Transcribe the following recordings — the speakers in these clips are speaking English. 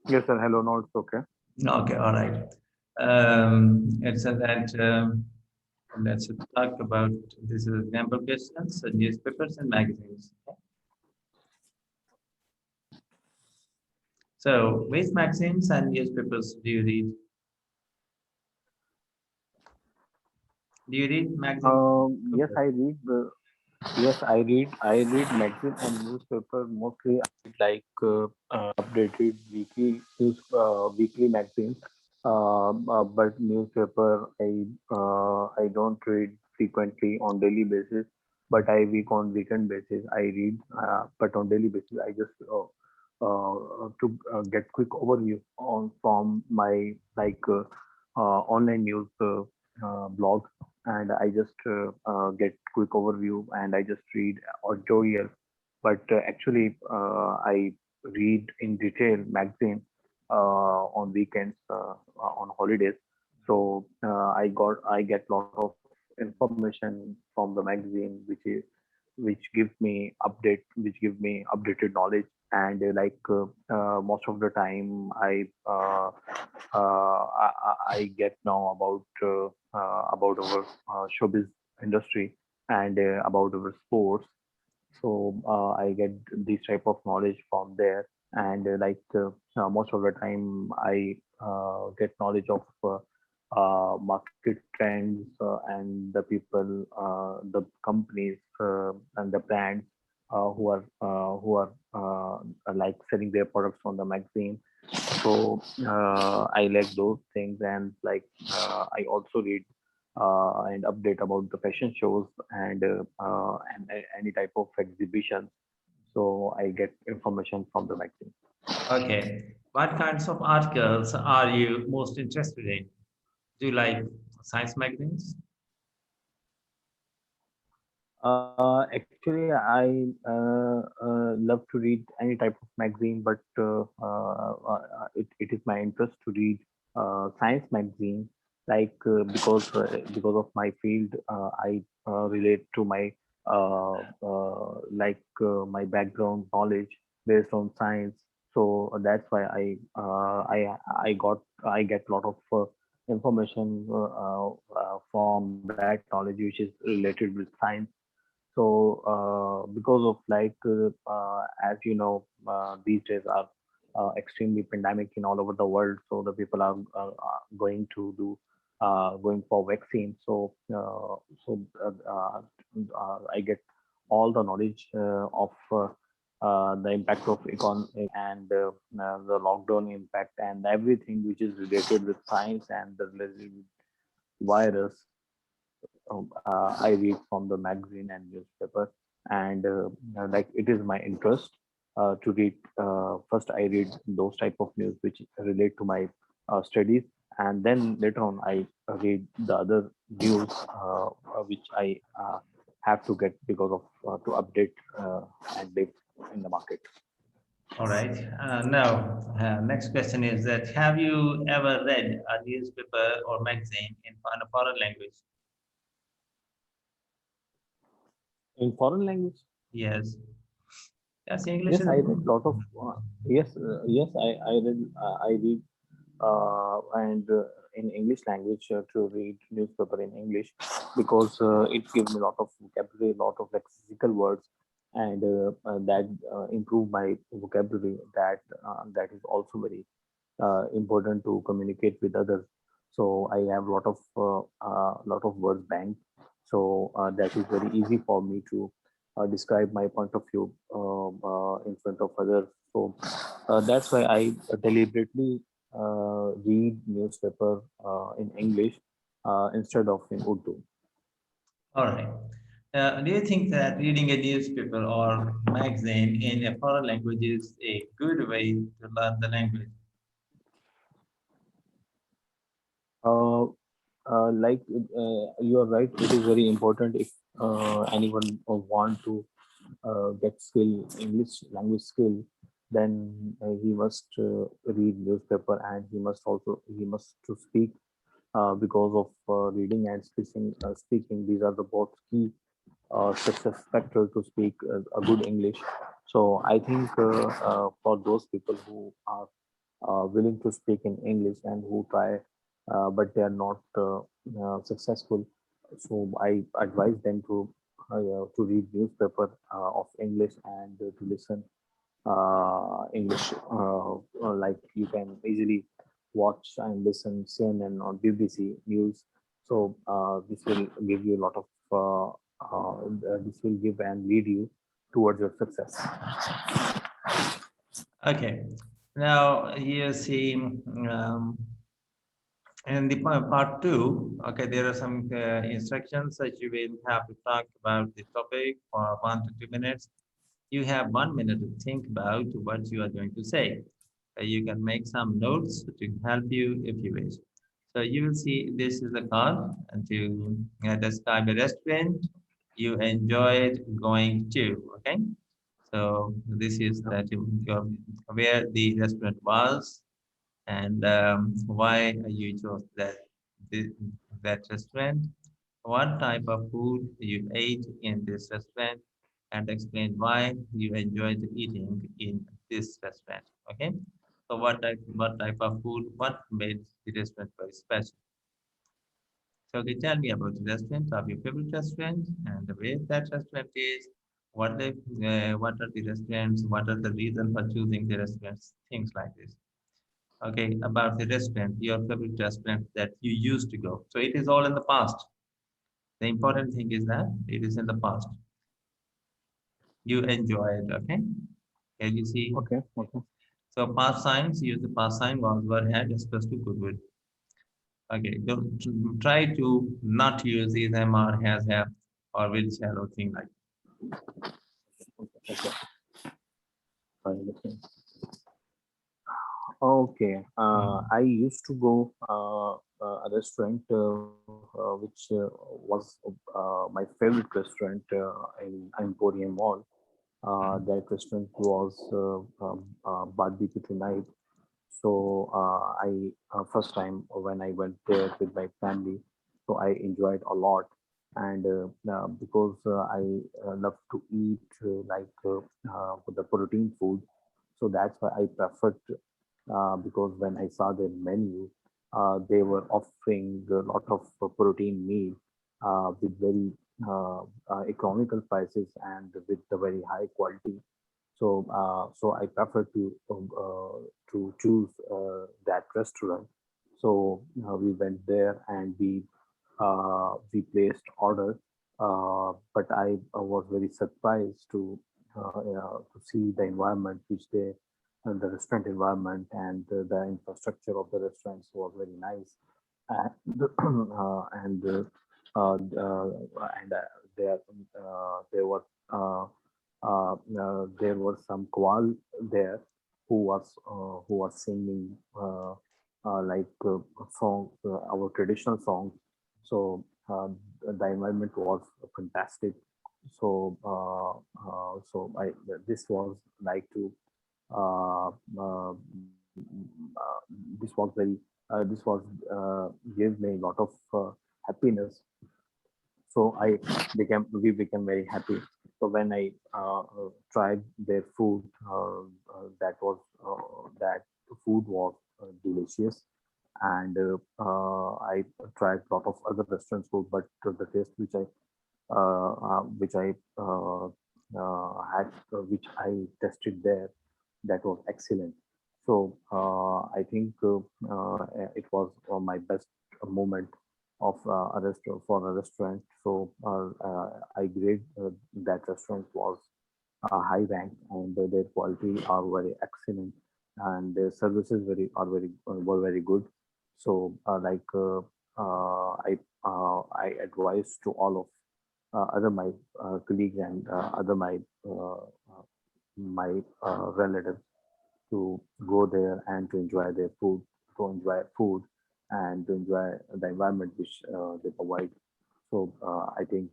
Yes, sir. Hello. No, it's okay. Okay, all right. It's that let's talk about this is example questions, newspapers and magazines. So, which magazines and newspapers do you read? Do you read magazines? Yes, I read. Yes, I read. I read magazine and newspaper. Mostly, I read updated weekly magazines. But newspaper, I don't read frequently on daily basis. But I week on weekend basis I read. But on daily basis, I just to get quick overview on from my online news blogs, and I just get quick overview and I just read auditorial. But actually, I read in detail magazine on weekends, on holidays. So I get lot of information from the magazine, which gives me updated knowledge. And most of the time I get know about our showbiz industry, and about our sports. So I get this type of knowledge from there. And most of the time I get knowledge of market trends, and the people, the companies, and the brands who are like selling their products on the magazine. So I like those things. And I also read and update about the fashion shows, and any type of exhibitions. So I get information from the magazine. Okay. What kinds of articles are you most interested in? Do you like science magazines? Actually, I love to read any type of magazine, but it is my interest to read science magazine, because of my field. I relate to my my background knowledge based on science. So that's why I get a lot of information from that knowledge which is related with science. So because of as you know, these days are extremely pandemic in all over the world. So the people are going for vaccine. So I get all the knowledge of the impact of economy, and the lockdown impact, and everything which is related with science and the related with virus. I read from the magazine and newspaper. And it is my interest to read. First, I read those type of news which relate to my studies, and then later on I read the other news which I have to get because of to update and live in the market. All right. Now, next question is that have you ever read a newspaper or magazine in a foreign language? In foreign language, Yes. Yes, English yes, is. I read lot of yes, I read and in English language, to read newspaper in English, because it gives me a lot of vocabulary, a lot of lexical words, and that improve my vocabulary. That is also very important to communicate with others. So I have lot of words bank. So that is very easy for me to describe my point of view in front of others. So that's why I deliberately read newspaper in English instead of in Urdu. All right. Do you think that reading a newspaper or magazine in a foreign language is a good way to learn the language? Uh, you are right. It is very important if anyone want to get skill English language skill, then he must read newspaper, and he must to speak, because of reading and speaking. These are the both key success factor to speak a good English. So I think for those people who are willing to speak in English and who try, but they are not successful. So I advise them to read newspaper of English and to listen English. Like you can easily watch and listen CNN or BBC news. So this will give you a lot of this will give and lead you towards your success. Okay. Now you see, in the part two, okay, there are some instructions that you will have to talk about the topic for 1 to 2 minutes. You have 1 minute to think about what you are going to say. You can make some notes to help you if you wish. So you will see this is a card and to describe a restaurant you enjoyed going to. Okay, so this is that where the restaurant was and why you chose the, that restaurant, what type of food you ate in this restaurant, and explain why you enjoyed eating in this restaurant. Okay, so what type of food, what made the restaurant very special? So they tell me about the restaurant of your favorite restaurant and where that restaurant is. What are the restaurants? What are the reason for choosing the restaurants? Things like this. Okay, about the restaurant, your favorite restaurant that you used to go. So it is all in the past. The important thing is that it is in the past. You enjoy it. Okay. Can you see? Okay, okay, So past signs, use the past sign was, were, had, expressed to, could, would. Okay. Don't try to not use these MR, has, have, or will, shall, or thing like. okay. Fine, okay. Okay. Mm. I used to go a restaurant which was my favorite restaurant in Emporium Mall. Mm. That restaurant was barbecue tonight. So I first time when I went there with my family, so I enjoyed a lot, and because I love to eat the protein food, so that's why I preferred because when I saw their menu, they were offering a lot of protein meal with very economical prices and with the very high quality. So I prefer to choose that restaurant. So we went there and we placed order. But I was very surprised to see the environment which they the restaurant environment and the infrastructure of the restaurants was very nice. And and there there were there were some koal there who was singing songs, our traditional songs. So the environment was fantastic. So I this was like to this was very this was gave me a lot of happiness. So we became very happy. So when I tried their food, that food was delicious, and I tried a lot of other restaurant food, but the taste which I had which I tested there, that was excellent. So I think it was my best moment of a restaurant for a restaurant. So I grade that restaurant was high rank, and their quality are very excellent, and their services very were very good. So I advise to all of other my colleagues and other my relatives to go there and to enjoy their food, and to enjoy the environment which they provide. So I think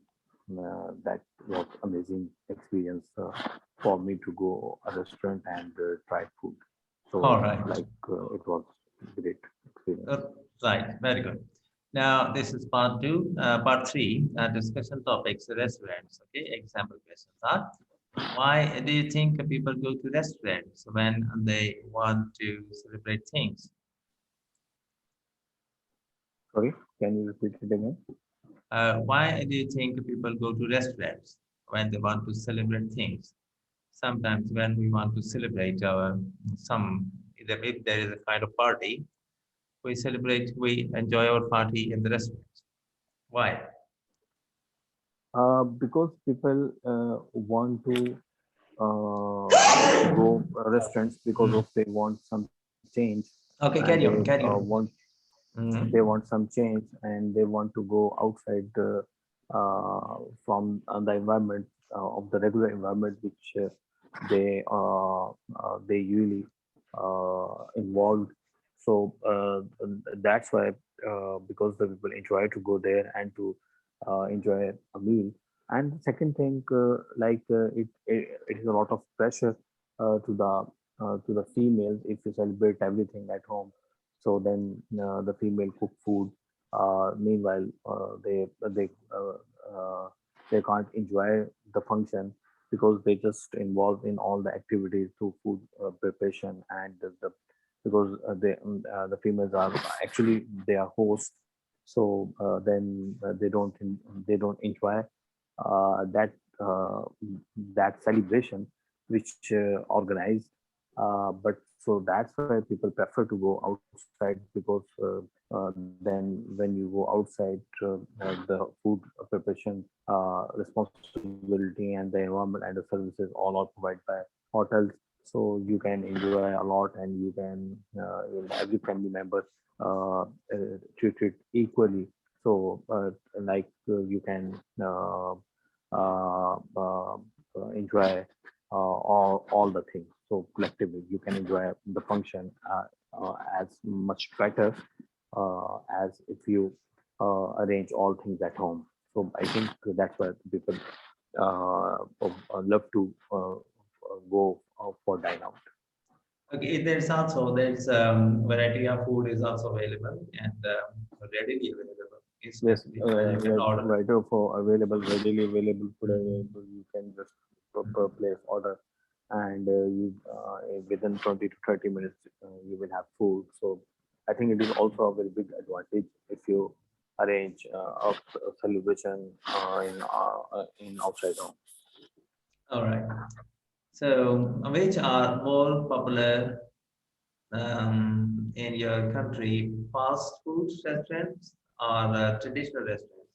that was amazing experience for me to go a restaurant and try food. All So right. it was great experience. Uh, right. Very good. Now this is part two. Part three. Discussion topics: restaurants. Okay. Example questions are. Why do you think people go to restaurants when they want to celebrate things? Sorry, can you repeat it again? Why do you think people go to restaurants when they want to celebrate things? Sometimes when we want to celebrate our some either if there is a kind of party, we enjoy our party in the restaurant. Why? Because people want to go restaurants because Mm. of they want some change, and Okay, they carry on, carry want on. Mhm. some change, and they want to go outside from the environment of the regular environment which they usually involved. So that's why because the people enjoy to go there and to enjoy a meal. And the second thing, it is a lot of pressure to the females if you celebrate everything at home. So then the female cook food. Meanwhile, they can't enjoy the function because they just involved in all the activities to food preparation, and because the females are actually they are hosts. So then they don't enjoy that that celebration which organized. But so that's why people prefer to go outside because then when you go outside, the food preparation responsibility and the environment and the services all are provided by hotels. So you can enjoy a lot, and you can every family member treat it equally. So you can enjoy all the things. So collectively, you can enjoy the function as much better as if you arrange all things at home. So I think that's why people love to go for dine out. Okay, there's variety of food is also available and readily available, Yes, especially when you can order. right for available, readily available food Mhm. available. You can just place order, and you within 20 to 30 minutes you will have food. So I think it is also a very big advantage if you arrange a celebration in outside home. All right. So, which are more popular in your country, fast food restaurants or traditional restaurants?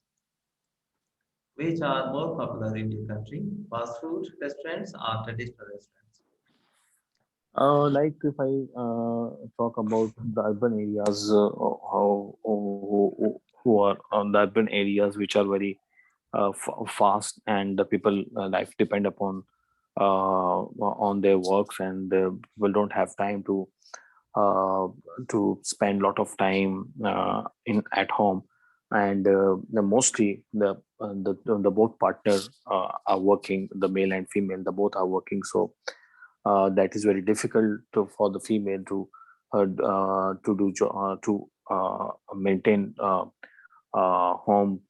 Which are more popular in your country, fast food restaurants or traditional restaurants? Like if I talk about the urban areas, who are on the urban areas which are very fast, and the people life depend upon on their works, and people don't have time uh, to spend a lot of time in at home, and mostly the both partners are working, the male and female, the both are working. So that is very difficult for the female to maintain home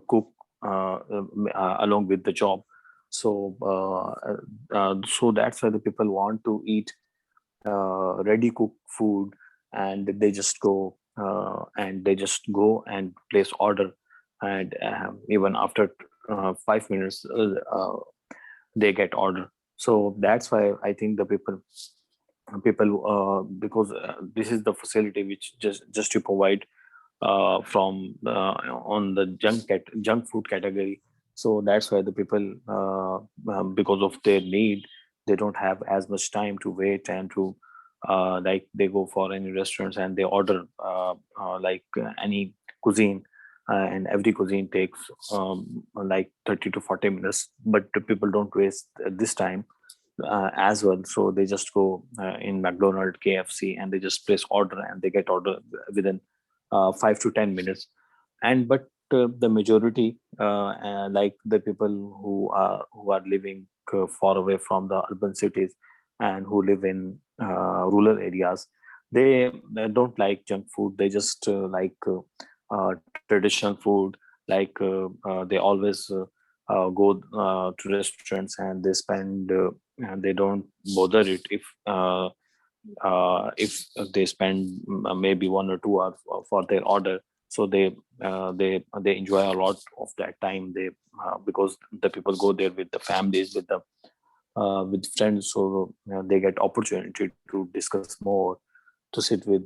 cook along with the job. So so that's why the people want to eat ready cooked food, and they just go and place order, and even after 5 minutes they get order. So that's why I think the people because this is the facility which just to provide from on the junk food category. So that's why the people because of their need, they don't have as much time to wait and to like they go for any restaurants and they order any cuisine, and every cuisine takes like 30 to 40 minutes, but the people don't waste this time as well. So they just go in McDonald's, KFC, and they just place order, and they get order within 5 to 10 minutes. And but the majority, like the people who are living far away from the urban cities and who live in rural areas, they don't like junk food. They just like traditional food. Like they always go to restaurants, and they spend and they don't bother it if they spend maybe 1 or 2 hours for their order. So they enjoy a lot of that time. They Because the people go there with the families, with friends, so they get opportunity to discuss more, to sit with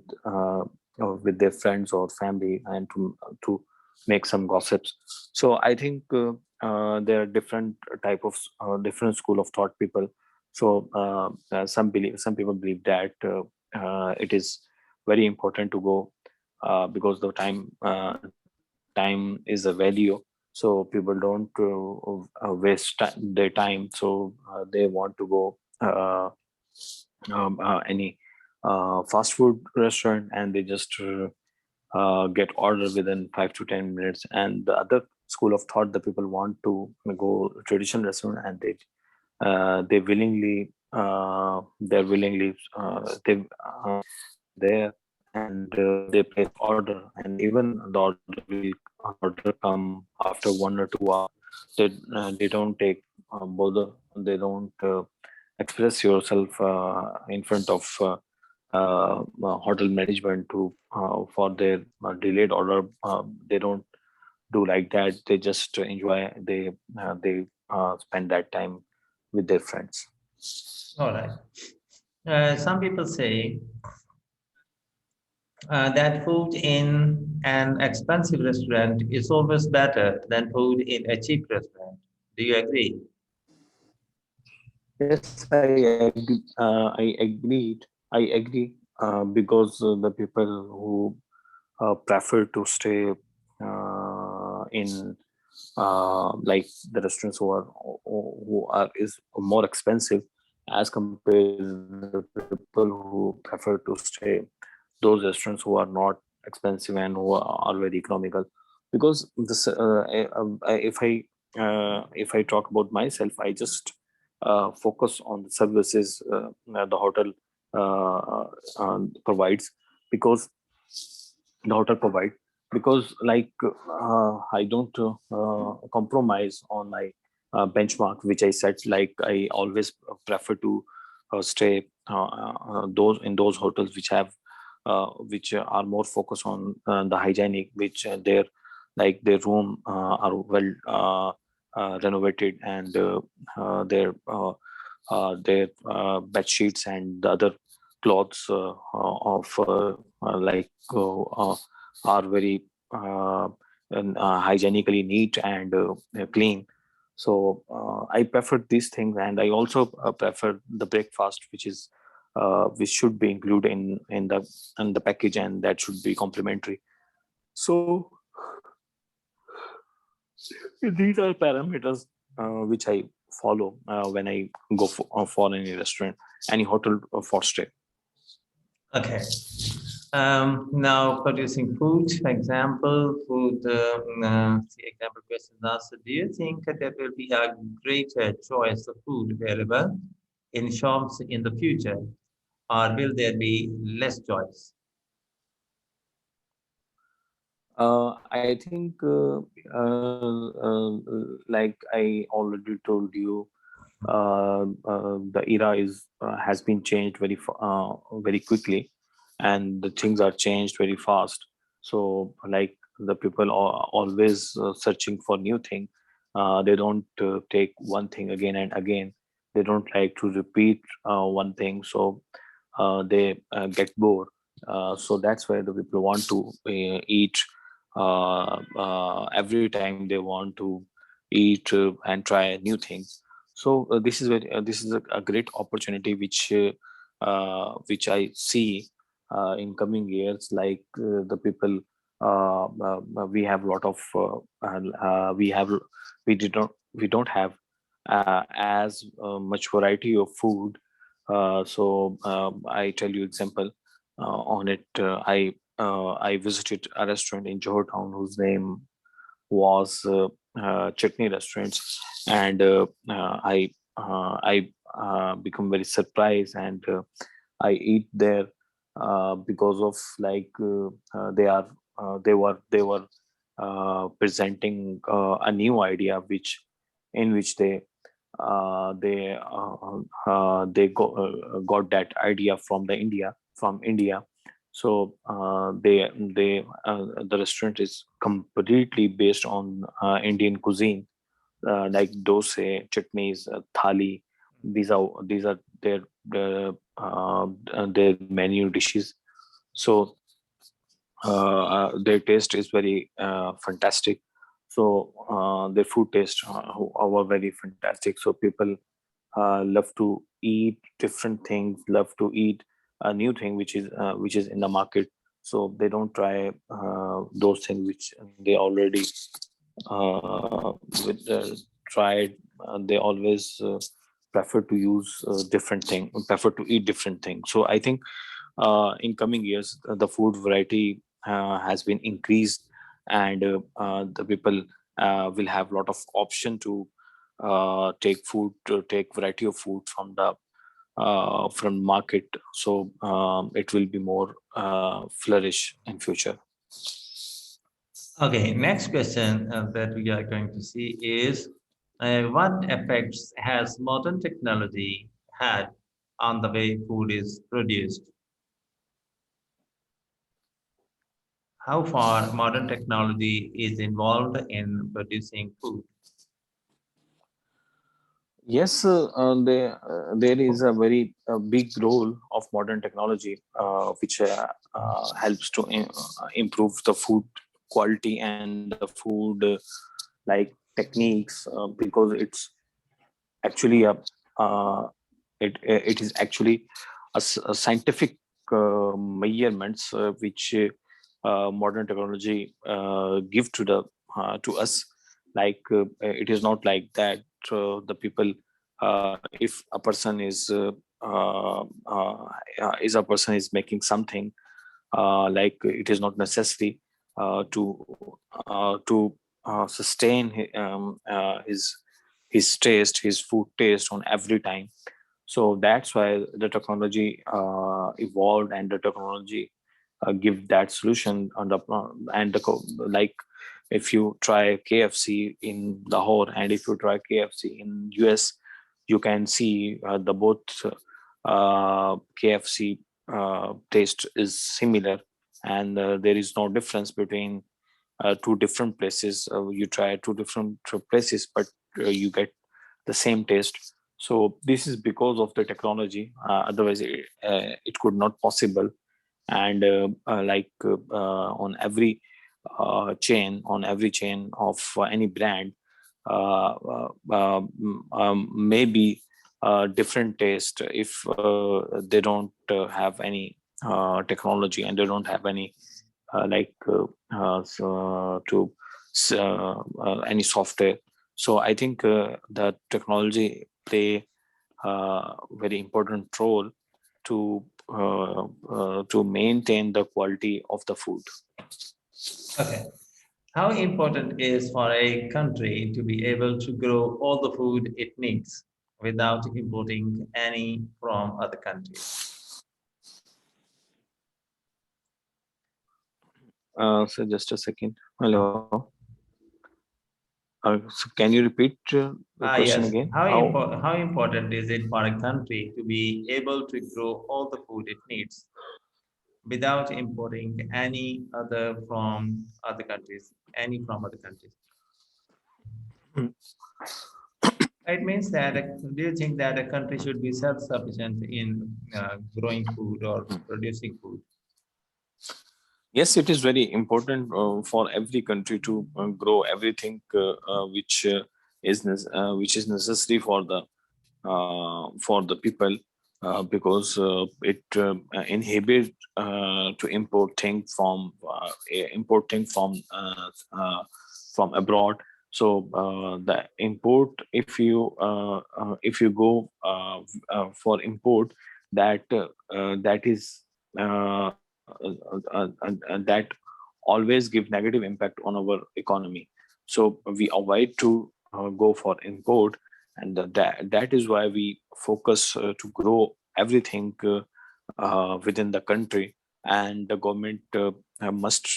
their friends or family, and to make some gossips. So I think there are different type of different school of thought people. So some people believe that it is very important to go, because the time is a value. So people don't waste their time. So they want to go any fast food restaurant, and they just get order within 5 to 10 minutes. And the other school of thought, the people want to go traditional restaurant, and they willingly they're willingly sit there, and they place order, and even the order come after 1 or 2 hours. They don't take bother. They don't express yourself in front of hotel management to for their delayed order. They don't do like that. They just enjoy. They spend that time with their friends. All right. Some people say that food in an expensive restaurant is always better than food in a cheap restaurant. Do you agree? Yes, I agree, because the people who prefer to stay in like the restaurants who are is more expensive, as compared with the people who prefer to stay those restaurants who are not expensive and who are very economical. Because if I talk about myself, I just focus on the services the hotel provides, because the hotel provide because like I don't compromise on my benchmark which I set. Like I always prefer to stay those in those hotels which are more focused on the hygienic, which their room are well renovated, and their bed sheets and the other clothes of like are very hygienically neat and clean. So I prefer these things, and I also prefer the breakfast, which should be included in the package, and that should be complimentary. So these are parameters which I follow when I go for any restaurant, any hotel for stay. Okay. Now, producing food, example, the example question answer. Do you think that there will be a greater choice of food available in shops in the future, or will there be less choice? I think, like I already told you, the era is has been changed very quickly, and the things are changed very fast. So, like the people are always searching for new thing. They don't take one thing again and again. They don't like to repeat one thing, so they get bored. So that's why the people want to eat every time. They want to eat and try new things. So this is a great opportunity which I see in coming years. Like the people, we have a lot of we don't have as much variety of food. So I tell you example on it. I visited a restaurant in Johor Town whose name was Chutney Restaurants, and I become very surprised, and I eat there because of like they were presenting a new idea in which got that idea from India. So the restaurant is completely based on Indian cuisine, like dosa, chutneys, thali. These are their menu dishes. So their taste is very fantastic. So their food taste are very fantastic. So people love to eat different things, love to eat a new thing which is in the market. So they don't try those things which they already tried. They always prefer to use prefer to eat different things. So I think in coming years the food variety has been increased, and the people will have a lot of option to take variety of food from market. So it will be more flourish in future. Okay, next question that we are going to see is what effects has modern technology had on the way food is produced? How far modern technology is involved in producing food? Yes, there is a very big role of modern technology, which helps to improve the food quality and the food like techniques, because it's actually uh, it is actually a scientific measurements which modern technology give to us. Like it is not like that the people, if a person is a person is making something, like it is not necessary to sustain his taste, his food taste on every time. So that's why the technology evolved, and the technology give that solution on the like if you try KFC in Lahore and if you try KFC in US, you can see the both KFC taste is similar, and there is no difference between two different places. You try two different places, but you get the same taste. So this is because of the technology. Otherwise, it could not possible. And on every chain of any brand, maybe different taste if they don't have any technology, and they don't have any any software. So I think that technology play very important role to to maintain the quality of the food. Okay. How important is for a country to be able to grow all the food it needs without importing any from other countries? So just a second. Hello. So can you repeat the question Yes. again? How? How important is it for a country to be able to grow all the food it needs without importing any from other countries? It means that, do you think that a country should be self-sufficient in growing food or producing food? Yes, it is very important for every country to grow everything which is necessary for the people, because it inhibit to import things from abroad. So the import, if you go for import, that is that always give negative impact on our economy. So we avoid to go for import, and that is why we focus to grow everything within the country. and the government must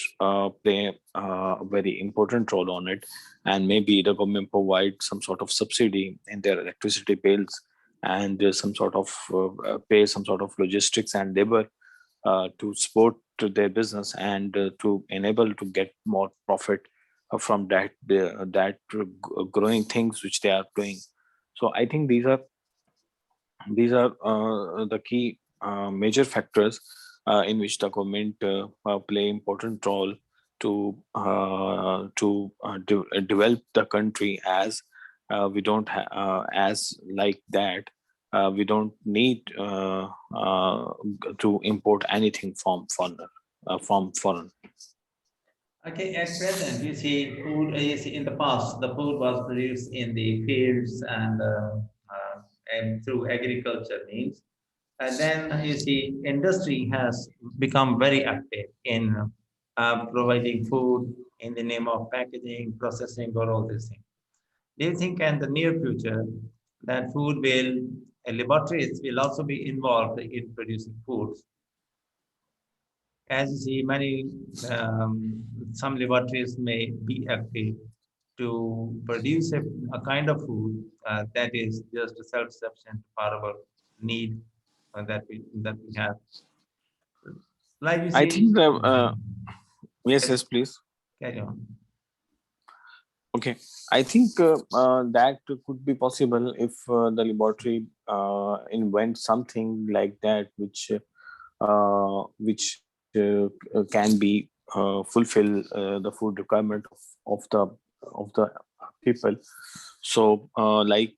play a very important role on it. And maybe the government provide some sort of subsidy in their electricity bills, and some sort of pay some sort of logistics and labor to support to their business, and to enable to get more profit from that growing things which they are doing. So I think these are the key major factors in which the government play important role to develop the country, as we don't as like that we don't need to import anything from foreign. Okay, at present, you see, food, you see, in the past, the food was produced in the fields and through agriculture means. And then you see, industry has become very active in providing food in the name of packaging, processing, or all these things. Do you think in the near future that laboratories will also be involved in producing foods? As you see, some laboratories may be active to produce a kind of food that is just self-sufficient for our need that we have. Like you I see, think yes, yes, yes, please. carry on. Okay, I think that could be possible if the laboratory invent something like that, which can be fulfill the food requirement of the people. So, the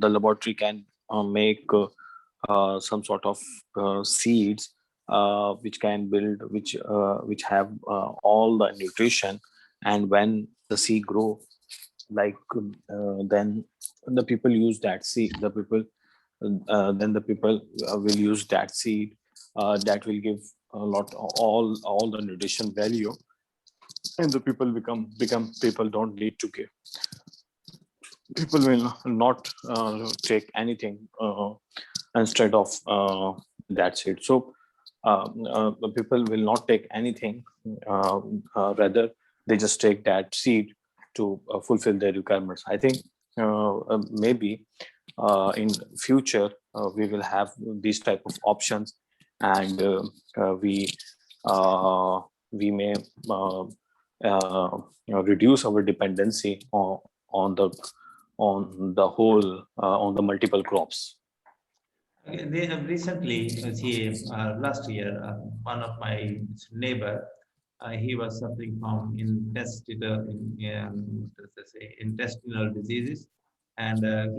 laboratory can make some sort of seeds which can build, which have all the nutrition, and when the seed grow, then the people use that seed. Then the people will use that seed that will give a lot all the nutrition value, and the people become people don't need to give. People will not take anything instead of that seed. So the people will not take anything, rather they just take that seed to fulfill their requirements. I think maybe in future we will have these type of options, and uh, we may uh, reduce our dependency on the whole on the multiple crops. Okay, they have recently, last year, one of my neighbor, he was suffering from intestinal diseases, and Okay.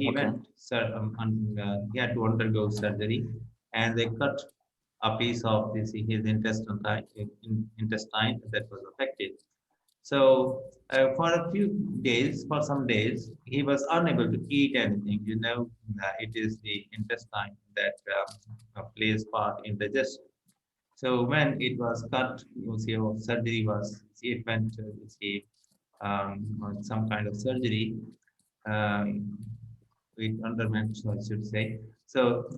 he had to undergo surgery, and they cut a piece of his intestine that was affected. So for some days, he was unable to eat anything. It is the intestine that plays part in digestion. So when it was cut, or surgery was, it went to, on some kind of surgery. Um, it underwent, so I should say. So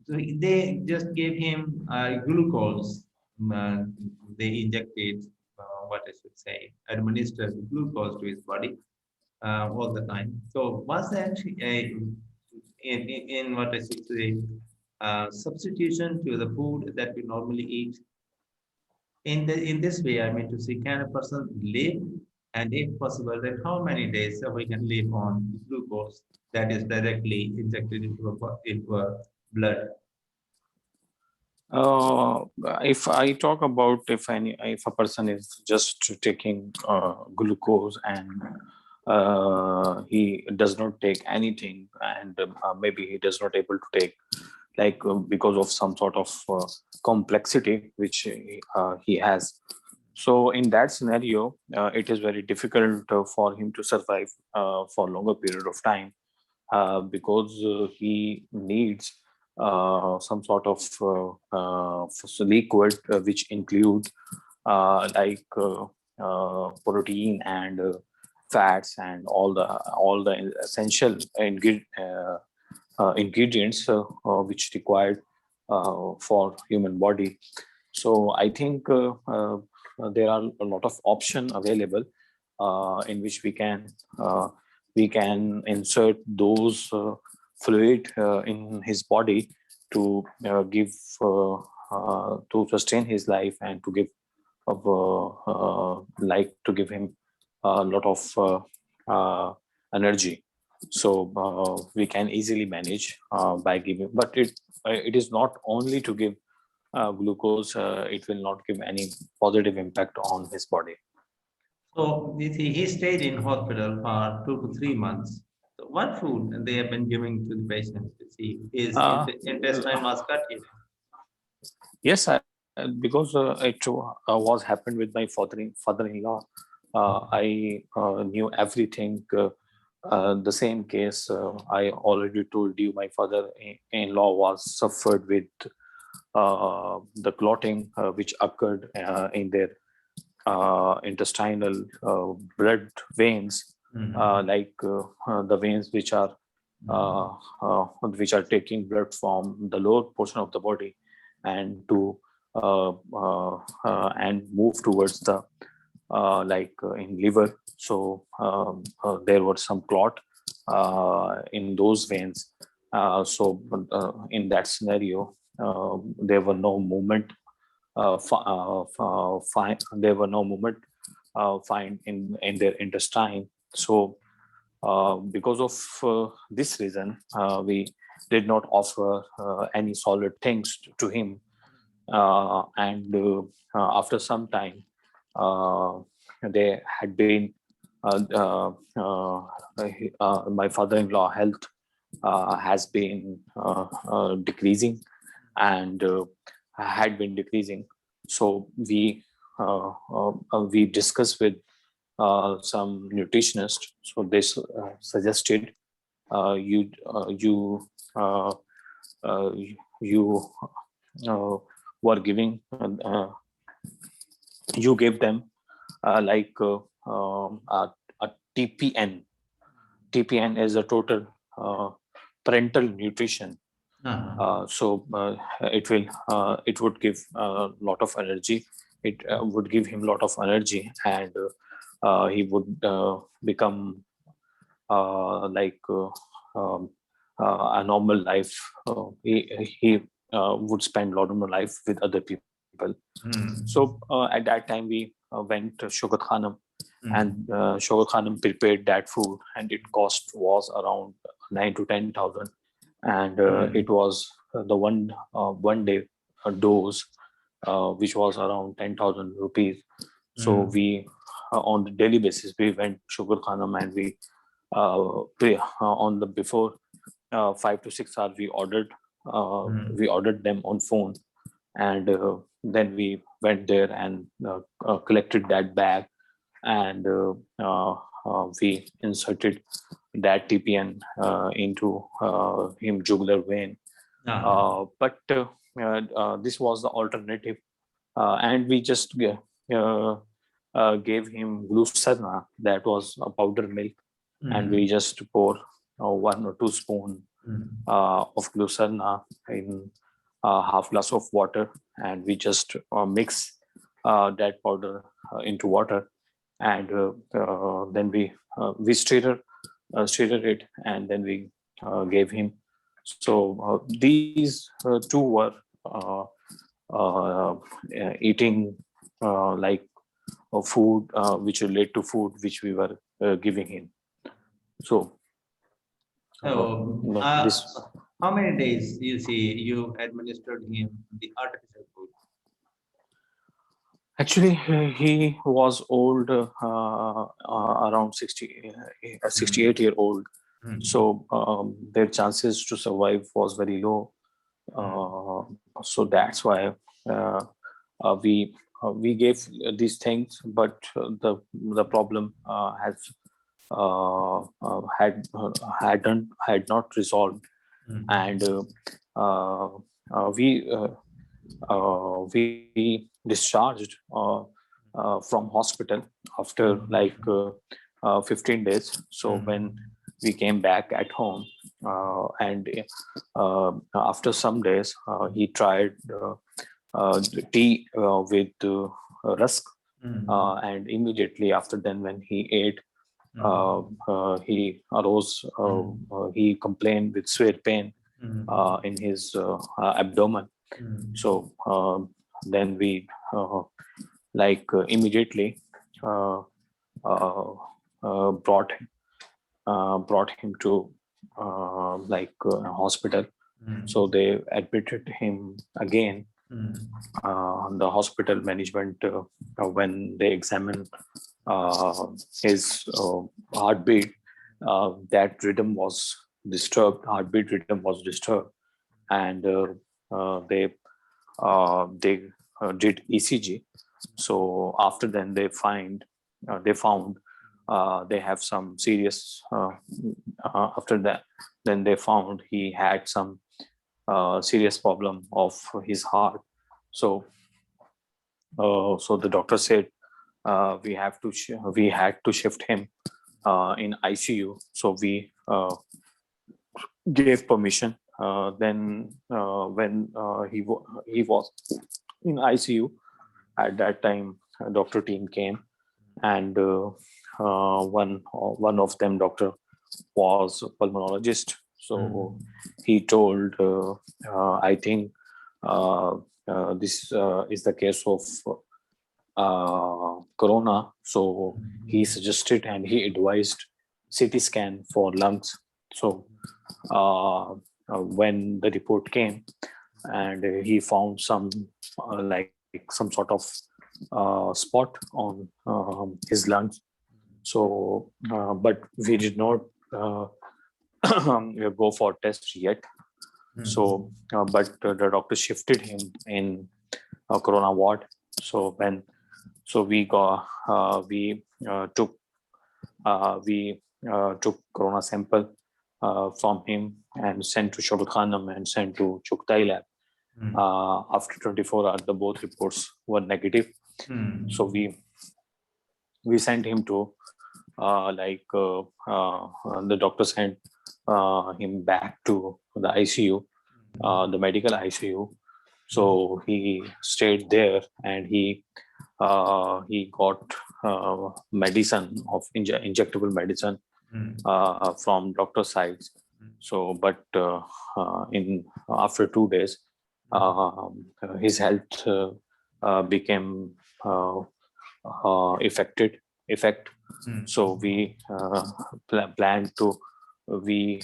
they just gave him glucose. Uh, they injected, what I should say, administered glucose to his body all the time. So was that in what I should say, substitution to the food that we normally eat? In this way, I mean to say, can a person live, and if possible, then how many days we can live on glucose that is directly injected into a blood? Uh, if I talk about if a person is just taking glucose, and he does not take anything, and maybe he does not able to take, because of some sort of complexity which he has. So in that scenario, it is very difficult for him to survive for longer period of time, because he needs some sort of liquid which include protein and fats, and all the essential ingredients which required for human body. So I think there are a lot of option available in which we can insert those fluid in his body to give to sustain his life and to give like to give him a lot of energy. So we can easily manage by giving, but it is not only to give glucose. It will not give any positive impact on his body. So you see, he stayed in hospital for 2 to 3 months. So what food they have been giving to the patients? You see, his Uh, intestine was cut. yes, because it was happened with my father-in-law. I knew everything. The same case I already told you. My father-in-law was suffered with the clotting which occurred in their intestinal blood veins, the veins uh, which are taking blood from the lower portion of the body and to and move towards the in liver. So there was some clot in those veins. In that scenario, there were no movement. There were no movement find in their intestine. So because of this reason, we did not offer any solid things to him. And after some time, there had been my father-in-law health has been decreasing and had been decreasing. So we discussed with some nutritionists. So they suggested you uh, you uh, were giving you gave them like a TPN. TPN is a total parental nutrition. So it would give a lot of energy. It would give him a lot of energy, and he would become like a normal life. He would spend a lot of life with other people. So at that time we went to Shogat Khanam, and Shogat Khanam prepared that food, and it cost was around 9 to 10,000, and it was the one day dose, which was around 10,000 rupees. So we on the daily basis we went Sugar Khanam, and on the before 5 to 6 hours we ordered them on phone, and then we went there and collected that bag, and we inserted that TPN into him jugular vein. But this was the alternative, and we just gave him glucerna, that was a powder milk, and we just pour 1 or 2 spoon of glucerna in half glass of water, and we just mix that powder into water, and then we stirred it, and then we gave him. So these two were uh, eating like food which relate to food which we were giving him. So So, this how many days you see you administered him the artificial food? actually he was old, around 68 year old. So their chances to survive was very low. So that's why uh, we gave these things, but the problem has had not resolved, and uh, we discharged from hospital after like 15 days. So when we came back at home, and after some days, he tried tea with rusk, mm, and immediately after then, when he ate, mm, he arose. mm, He complained with severe pain mm, in his abdomen. mm, So then we immediately uh, uh, brought him to a hospital. So mm, they admitted him again. mm, The hospital management, when they examined uh, his heartbeat, that rhythm was disturbed. Heartbeat rhythm was disturbed, and they did ECG. So after then, they found they have some serious. After that, then they found he had some serious problem of his heart. So so the doctor said we had to shift him in ICU. So we gave permission. Then when he was in ICU at that time, a doctor team came, and one of them doctor was a pulmonologist. So mm, he told, I think this is the case of corona. So he mm, suggested and he advised CT scan for lungs. So when the report came, and he found some some sort of spot on his lungs. So but we did not uh, go for test yet. So mm, but the doctor shifted him in corona ward. So when so we took corona sample from him and sent to Shobat Khanam and sent to Chuktai lab. mm, After 24 hours, the both reports were negative. So mm, we sent him to the doctor sent him back to the ICU, the medical ICU. So he stayed there, and he got medicine of injectable medicine mm, from doctor sides. So, but in after 2 days, mm, his health became affected. Effect. So mm, we planned to we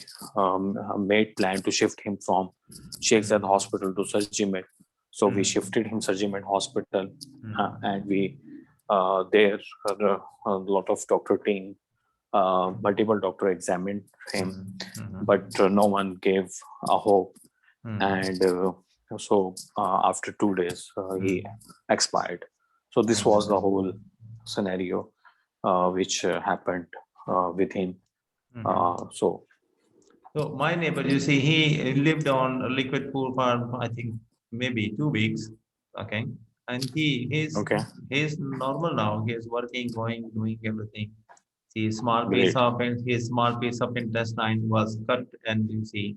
made plan to shift him from Sheikh Zayed mm, Hospital to Surgimed. So we mm, shifted him Surgimed Hospital, mm, and we there a lot of doctor team, multiple doctor examined him, mm, mm, but no one gave a hope. mm, And so after 2 days, he mm. expired. So this was the whole Mm. scenario which happened with him. Mhm. So So my neighbor, you see, he lived on liquid food for I think maybe 2 weeks. Okay, and okay, he's normal now. He is working, going, doing everything. See, great. his small piece of intestine was cut, and you see,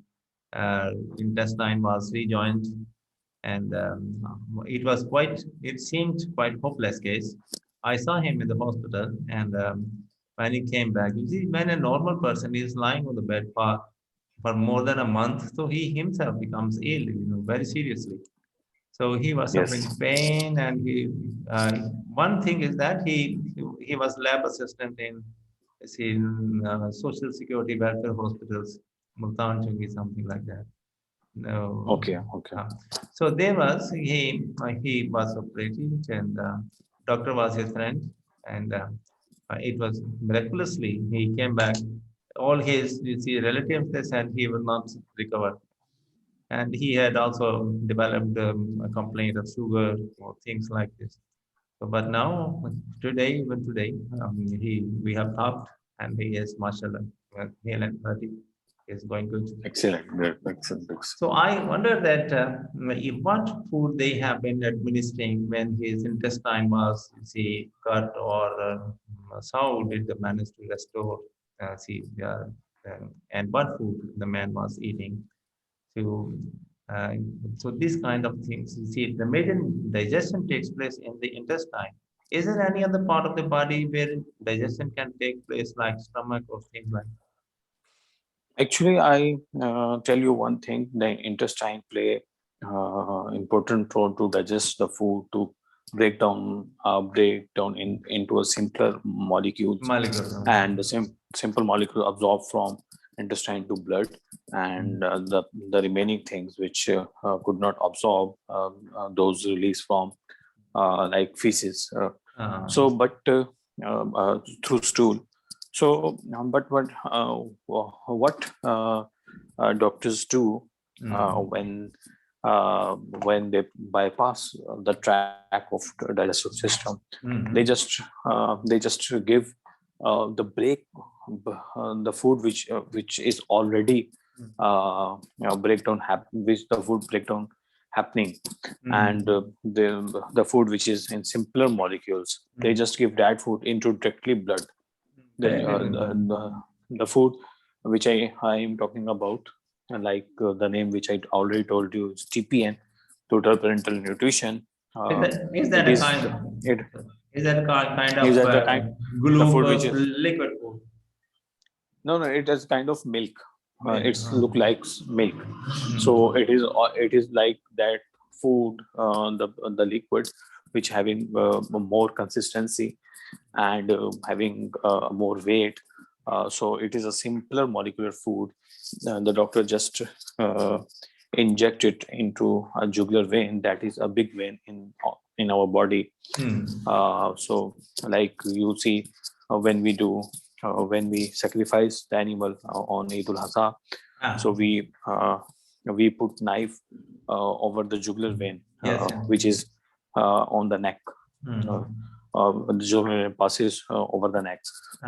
intestine was rejoined, and it seemed quite hopeless case. I saw him in the hospital, and when he came back, you see, when a normal person is lying on the bed for more than a month, so he himself becomes ill, very seriously. So he was Yes, suffering pain, and uh, one thing is that he was lab assistant in social security welfare hospitals, Multan Chungi, something like that. No. okay, okay, uh, so there was he was operating, and doctor was his friend, and it was miraculously he came back. All his you see relatives they said he will not recover, and he had also developed a complaint of sugar or things like this. So, but now even today, he we have talked, and he is mashallah, hale and hearty. He is going good. excellent, great, excellent, So excellent. I wonder that if what food they have been administering when his intestine was, see, cut, or how did they manage to restore? See, yeah. and what food the man was eating. So, uh, so this kind of things. You see, the main digestion takes place in the intestine. Is there any other part of the body where digestion can take place, like stomach or things like? Actually, I tell you one thing: the intestine play important role to digest the food, to break down into a simpler molecules, Molecules. and the simple molecule absorbed from intestine to blood, and the remaining things which could not absorb, those released from like feces. Uh, So, but through stool. So, what doctors do mm, when they bypass the track of the digestive system, mm, they just give the the food which is already which the food breakdown happening, and mm, the food which is in simpler molecules, they mm. just give that food into directly blood. The Directly to the food which I am talking about, like the name which I already told you is TPN, total parental nutrition. is uh, that it a is kind of it is that a kind is of that the food which glucose is, liquid food? no, it is kind of milk. Milk. It's look like milk. So Mm, it is like that food, the liquid which having more consistency, and having more weight. So it is a simpler molecular food. The doctor just uh, inject it into a jugular vein, that is a big vein in our body. mm. So like you see, when we sacrifice the animal on Eid ul Adha, so Ah, we put knife over the jugular vein, yes, yes. which is on the neck. uh, Mm. the jugular vein passes over the neck,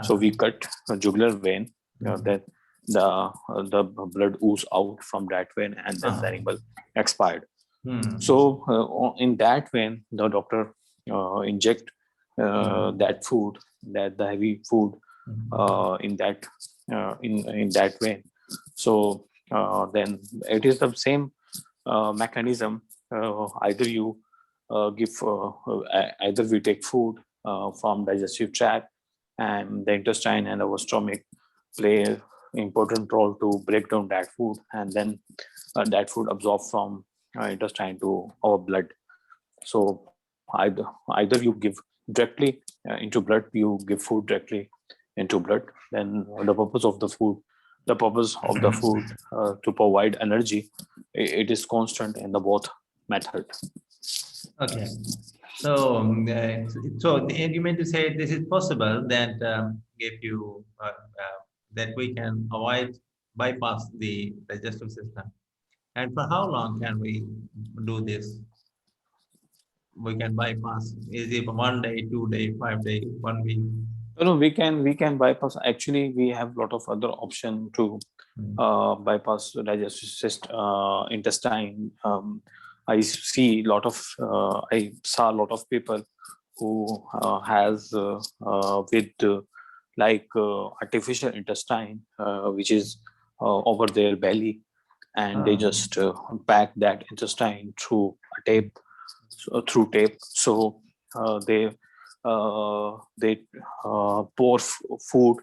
so Ah, we cut a jugular vein, mm. then the blood ooze out from that vein, and then the Ah, animal expired. mm. So in that vein, the doctor inject Mm. that food, that the heavy food, Mm. in in that vein. So then it is the same mechanism. Either you give either we take food from digestive tract, and the intestine and our stomach play important role to break down that food, and then that food absorbed from intestine to our blood. So either you give directly into blood, you give food directly into blood. Then the purpose of the food, to provide energy, it is constant in the both method. Okay. So, you mean to say this is possible that if you that we can avoid bypass the digestive system, and for how long can we do this? We can bypass. Is it 1 day, 2 day, 5 day, 1 week? No, we can bypass. Actually, we have a lot of other option to Mm. bypass the digestive system, intestine. I saw a lot of people who has with like artificial intestine, which is over their belly, and they Ah, just pack that intestine through a tape, through tape. So they pour food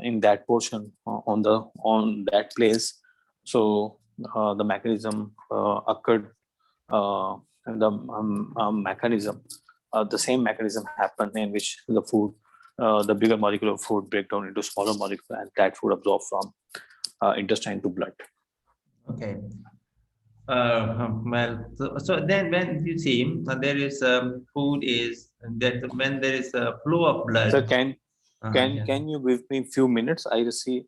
in that portion, on that place. So the mechanism occurred, the mechanism the same mechanism happen in which the bigger molecule of food break down into smaller molecule, and that food absorbed from intestine to blood. okay. So then when you see there is food is that when there is a flow of blood. So Yes. can you give me few minutes? Okay,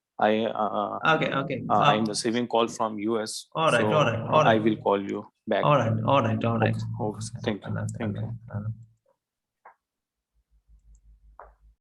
okay. I'm receiving call from US, All right, all so right, all I right, will call you back. all right, all right, all right. Okay, okay. Thank you, thank you. Allah.